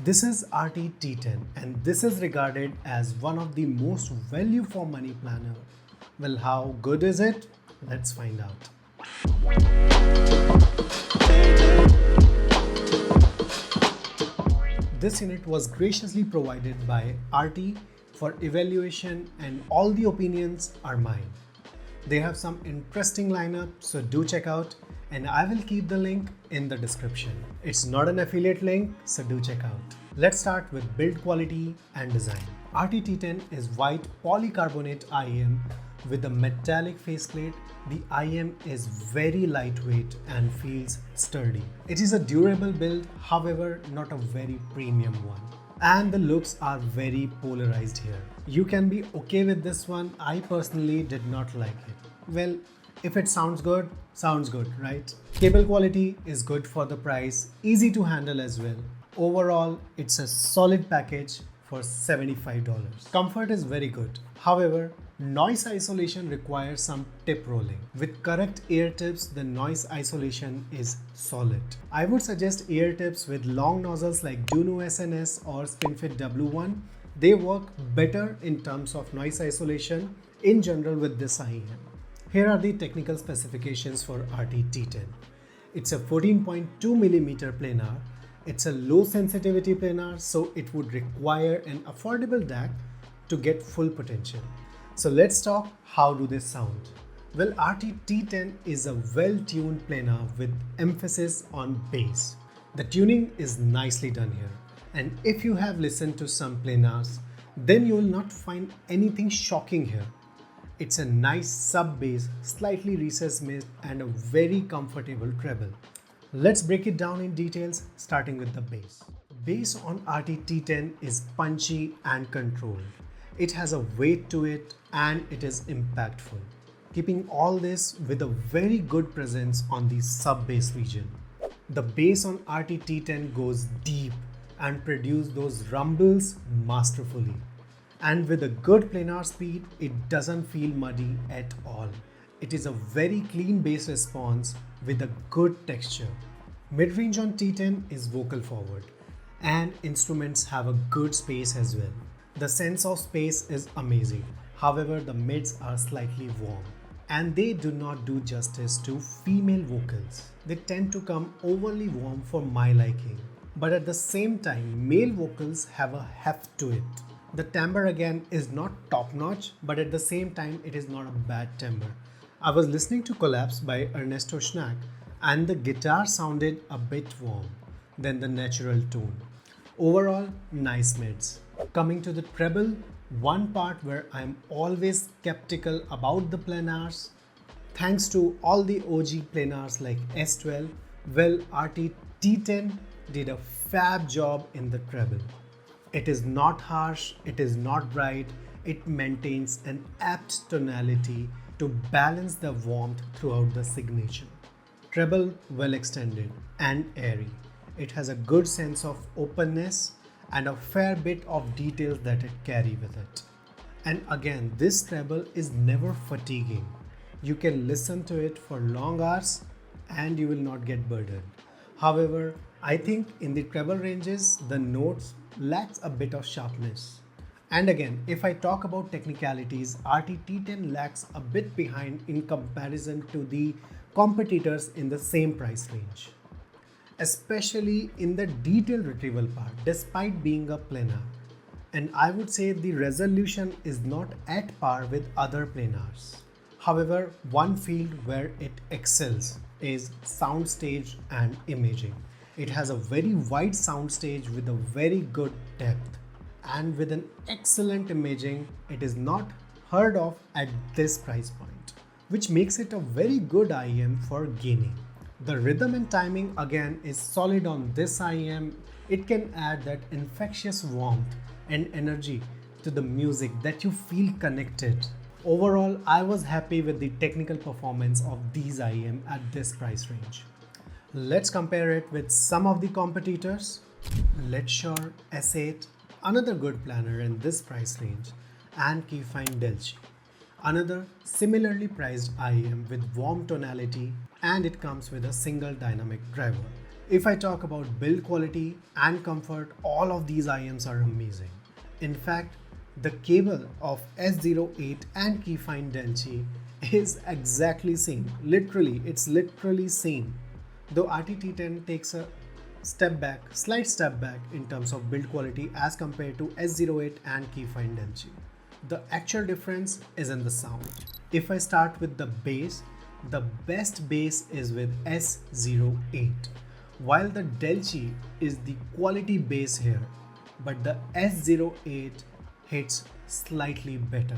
This is Artti T10 and this is regarded as one of the most value for money planner. Well, how good is it? Let's find out. This unit was graciously provided by Artti for evaluation and all the opinions are mine. They have some interesting lineup, so do check out and I will keep the link in the description. It's not an affiliate link, so do check out. Let's start with build quality and design. Artti T10 is white polycarbonate IM with a metallic faceplate. The IM is very lightweight and feels sturdy. It is a durable build, however not a very premium one. And the looks are very polarized here. You can be okay with this one. I personally did not like it. Well, if it sounds good, right? Cable quality is good for the price, easy to handle as well. Overall, it's a solid package for $75. Comfort is very good. However, noise isolation requires some tip rolling. With correct ear tips, the noise isolation is solid. I would suggest ear tips with long nozzles like Juno SNS or SpinFit W1. They work better in terms of noise isolation in general with this IEM. Here are the technical specifications for Artti T10. It's a 14.2mm planar. It's a low sensitivity planar, so it would require an affordable DAC to get full potential. So let's talk how do they sound. Well, Artti T10 is a well-tuned planar with emphasis on bass. The tuning is nicely done here. And if you have listened to some planars, then you will not find anything shocking here. It's a nice sub-bass, slightly recessed mid and a very comfortable treble. Let's break it down in details, starting with the bass. Bass on Artti T10 is punchy and controlled. It has a weight to it and it is impactful, keeping all this with a very good presence on the sub-bass region. The bass on Artti T10 goes deep and produces those rumbles masterfully. And with a good planar speed, it doesn't feel muddy at all. It is a very clean bass response with a good texture. Mid-range on T10 is vocal forward and instruments have a good space as well. The sense of space is amazing. However, the mids are slightly warm and they do not do justice to female vocals. They tend to come overly warm for my liking. But at the same time, male vocals have a heft to it. The timbre again is not top-notch, but at the same time, it is not a bad timbre. I was listening to Collapse by Ernesto Schnack and the guitar sounded a bit warm than the natural tone. Overall, nice mids. Coming to the treble, one part where I am always skeptical about the planars. Thanks to all the OG planars like S12, well, Artti T10 did a fab job in the treble. It is not harsh, it is not bright, it maintains an apt tonality to balance the warmth throughout the signature. Treble well extended and airy. It has a good sense of openness and a fair bit of details that it carries with it. And again, this treble is never fatiguing. You can listen to it for long hours and you will not get burdened. However, I think in the treble ranges, the notes lacks a bit of sharpness. And again, if I talk about technicalities, Artti T10 lacks a bit behind in comparison to the competitors in the same price range. Especially in the detail retrieval part, despite being a planar. And I would say the resolution is not at par with other planars. However, one field where it excels is soundstage and imaging. It has a very wide soundstage with a very good depth and with an excellent imaging. It is not heard of at this price point, which makes it a very good IEM for gaming. The rhythm and timing again is solid on this IEM. It can add that infectious warmth and energy to the music that you feel connected. Overall, I was happy with the technical performance of these IEM at this price range. Let's compare it with some of the competitors. Letshuoer S08, another good planner in this price range, and Kefine Delci, another similarly priced IEM with warm tonality, and it comes with a single dynamic driver. If I talk about build quality and comfort, all of these IEMs are amazing. In fact, the cable of S08 and Kefine Delci is exactly same. Literally, it's literally same. Though Artti T10 takes a slight step back in terms of build quality as compared to S08 and Kefine Delci. The actual difference is in the sound. If I start with the bass, the best bass is with S08. While the Delci is the quality bass here, but the S08 hits slightly better.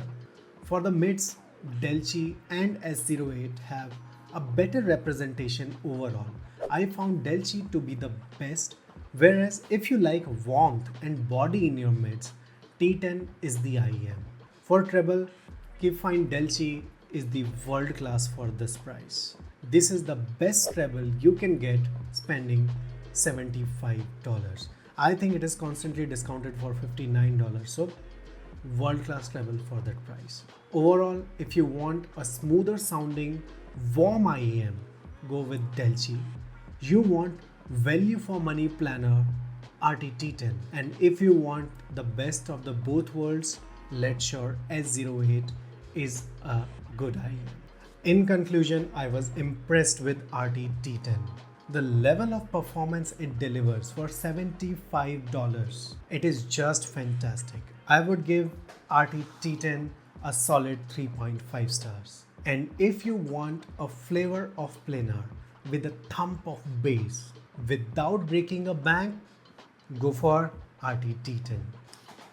For the mids, Delci and S08 have a better representation overall. I found Delci to be the best, whereas if you like warmth and body in your mids, T10 is the IEM. For treble, Kefine Delci is the world class for this price. This is the best treble you can get spending $75. I think it is constantly discounted for $59, so world class treble for that price. Overall, if you want a smoother sounding warm IEM, go with Delci. You want value for money planar, Artti T10, and if you want the best of the both worlds, Letshuoer S08 is a good IEM. In conclusion, I was impressed with Artti T10. The level of performance it delivers for $75, it is just fantastic. I would give Artti T10 a solid 3.5 stars. And if you want a flavor of planar with a thump of bass without breaking a bank, go for Artti T10.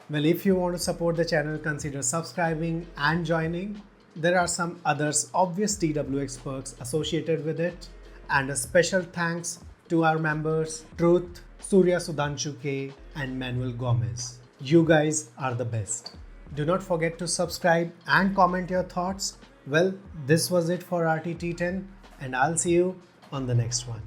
Well, if you want to support the channel, consider subscribing and joining. There are some others obvious TWX perks associated with it. And a special thanks to our members Truth, Surya Sudhanshu K and Manuel Gomez. You guys are the best. Do not forget to subscribe and comment your thoughts. Well, this was it for Artti T10 and I'll see you on the next one.